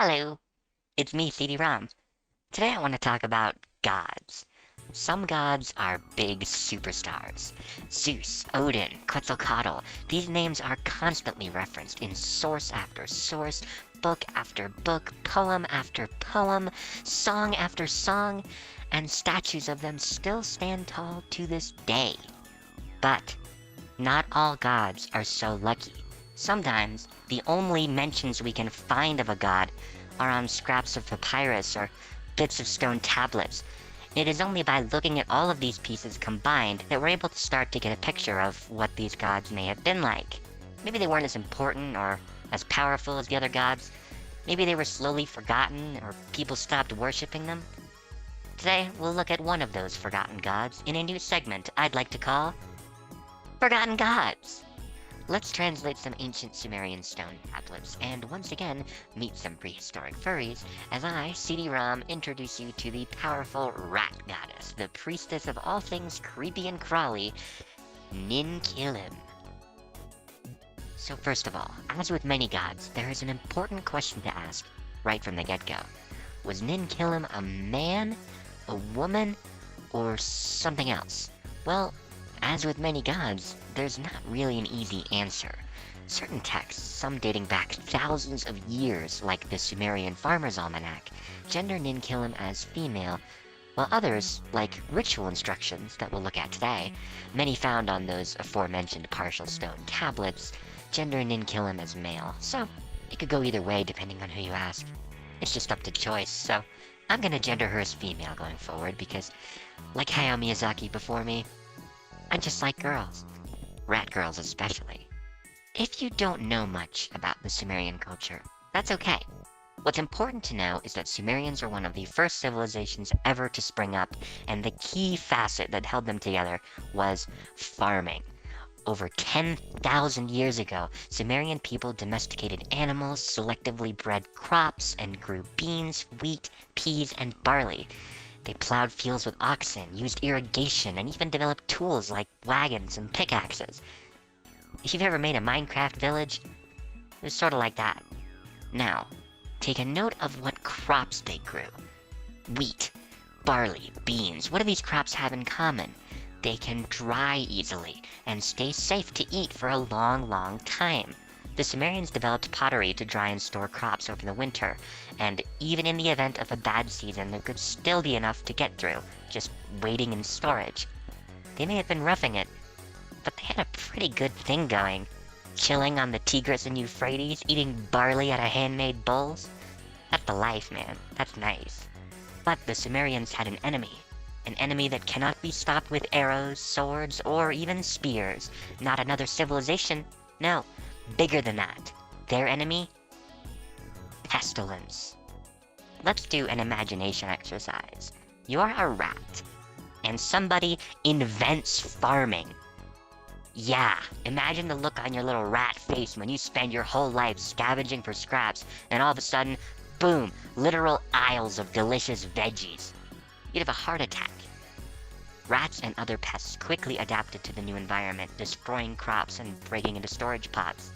Hello, it's me, CD-ROM. Today I want to talk about gods. Some gods are big superstars. Zeus, Odin, Quetzalcoatl. These names are constantly referenced in source after source, book after book, poem after poem, song after song, and statues of them still stand tall to this day. But not all gods are so lucky. Sometimes the only mentions we can find of a god are on scraps of papyrus or bits of stone tablets. It is only by looking at all of these pieces combined that we're able to start to get a picture of what these gods may have been like. Maybe they weren't as important or as powerful as the other gods. Maybe they were slowly forgotten or people stopped worshipping them. Today, we'll look at one of those forgotten gods in a new segment I'd like to call Forgotten Gods. Let's translate some ancient Sumerian stone tablets, and once again, meet some prehistoric furries, as I, CD-ROM, introduce you to the powerful rat goddess, the priestess of all things creepy and crawly, Nin-Kilim. So first of all, as with many gods, there is an important question to ask right from the get-go. Was Nin-Kilim a man, a woman, or something else? Well, as with many gods, there's not really an easy answer. Certain texts, some dating back thousands of years, like the Sumerian Farmer's Almanac, gender Nin-Kilim as female, while others, like ritual instructions that we'll look at today, many found on those aforementioned partial stone tablets, gender Nin-Kilim as male. So, it could go either way depending on who you ask. It's just up to choice, so I'm gonna gender her as female going forward because, like Hayao Miyazaki before me, I just like girls. Ratgirls especially. If you don't know much about the Sumerian culture, that's okay. What's important to know is that Sumerians are one of the first civilizations ever to spring up, and the key facet that held them together was farming. Over 10,000 years ago, Sumerian people domesticated animals, selectively bred crops, and grew beans, wheat, peas, and barley. They plowed fields with oxen, used irrigation, and even developed tools like wagons and pickaxes. If you've ever made a Minecraft village, it was sort of like that. Now, take a note of what crops they grew. Wheat, barley, beans. What do these crops have in common? They can dry easily and stay safe to eat for a long, long time. The Sumerians developed pottery to dry and store crops over the winter, and even in the event of a bad season, there could still be enough to get through, just waiting in storage. They may have been roughing it, but they had a pretty good thing going. Chilling on the Tigris and Euphrates, eating barley out of handmade bowls. That's the life, man. That's nice. But the Sumerians had an enemy that cannot be stopped with arrows, swords, or even spears. Not another civilization, no. Bigger than that. Their enemy? Pestilence. Let's do an imagination exercise. You're a rat, and somebody invents farming. Yeah, imagine the look on your little rat face when you spend your whole life scavenging for scraps, and all of a sudden, boom, literal aisles of delicious veggies. You'd have a heart attack. Rats and other pests quickly adapted to the new environment, destroying crops and breaking into storage pods.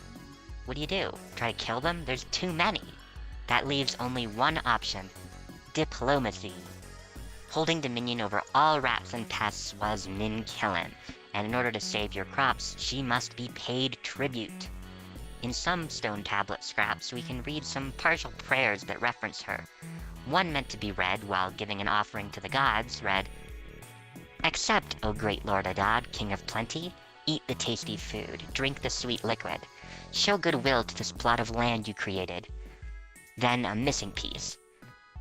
What do? Try to kill them? There's too many. That leaves only one option. Diplomacy. Holding dominion over all rats and pests was Nin-Kilim, and in order to save your crops, she must be paid tribute. In some stone tablet scraps, we can read some partial prayers that reference her. One meant to be read while giving an offering to the gods read, "Accept, O great Lord Adad, King of Plenty, eat the tasty food, drink the sweet liquid. Show goodwill to this plot of land you created." Then a missing piece.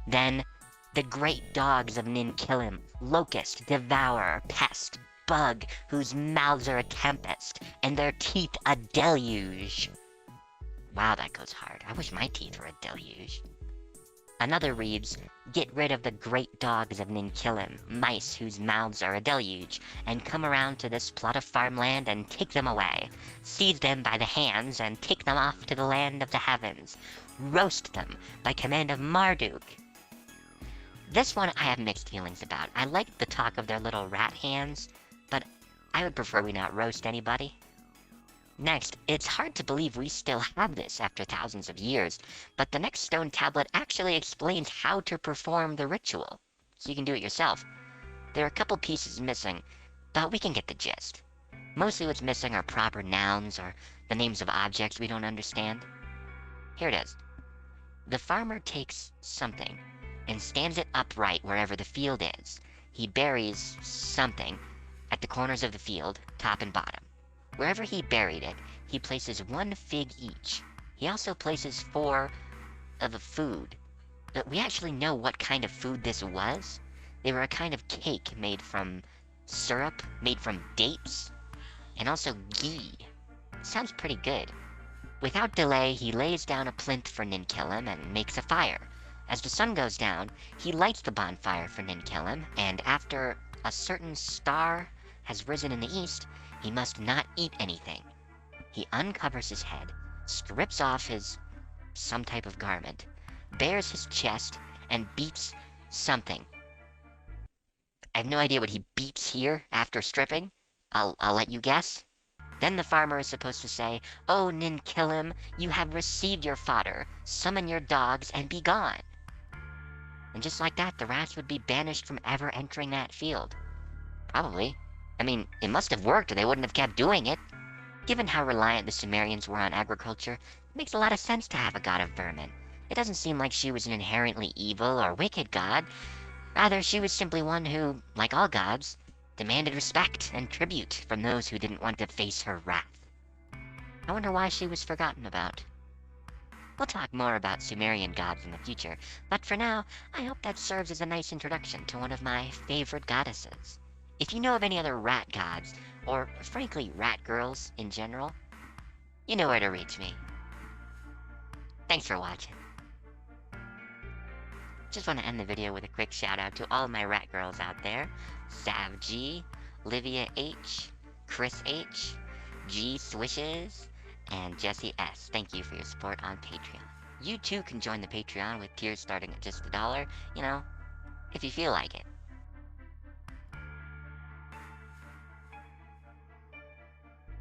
Then, the great dogs of Nin-Kilim, locust, devourer, pest, bug, whose mouths are a tempest, and their teeth a deluge. Wow, that goes hard. I wish my teeth were a deluge. Another reads, "Get rid of the great dogs of Nin-Kilim, mice whose mouths are a deluge, and come around to this plot of farmland and take them away. Seize them by the hands and take them off to the land of the heavens. Roast them by command of Marduk." This one I have mixed feelings about. I like the talk of their little rat hands, but I would prefer we not roast anybody. Next, it's hard to believe we still have this after thousands of years, but the next stone tablet actually explains how to perform the ritual, so you can do it yourself. There are a couple pieces missing, but we can get the gist. Mostly what's missing are proper nouns or the names of objects we don't understand. Here it is. The farmer takes something and stands it upright wherever the field is. He buries something at the corners of the field, top and bottom. Wherever he buried it, he places one fig each. He also places 4 of a food, but we actually know what kind of food this was. They were a kind of cake made from syrup, made from dates, and also ghee. Sounds pretty good. Without delay, he lays down a plinth for Nin-Kilim and makes a fire. As the sun goes down, he lights the bonfire for Nin-Kilim, and after a certain star has risen in the east, he must not eat anything. He uncovers his head, strips off his some type of garment, bares his chest, and beats something. I have no idea what he beats here after stripping. I'll let you guess. Then the farmer is supposed to say, "Oh, Nin-Kilim, you have received your fodder. Summon your dogs and be gone." And just like that, the rats would be banished from ever entering that field. Probably. I mean, it must have worked or they wouldn't have kept doing it. Given how reliant the Sumerians were on agriculture, it makes a lot of sense to have a god of vermin. It doesn't seem like she was an inherently evil or wicked god. Rather, she was simply one who, like all gods, demanded respect and tribute from those who didn't want to face her wrath. I wonder why she was forgotten about. We'll talk more about Sumerian gods in the future, but for now, I hope that serves as a nice introduction to one of my favorite goddesses. If you know of any other rat gods, or frankly rat girls in general, you know where to reach me. Thanks for watching. Just want to end the video with a quick shout out to all of my rat girls out there. Sav G, Livia H, Chris H, G Swishes, and Jesse S. Thank you for your support on Patreon. You too can join the Patreon with tiers starting at just $1, you know, if you feel like it.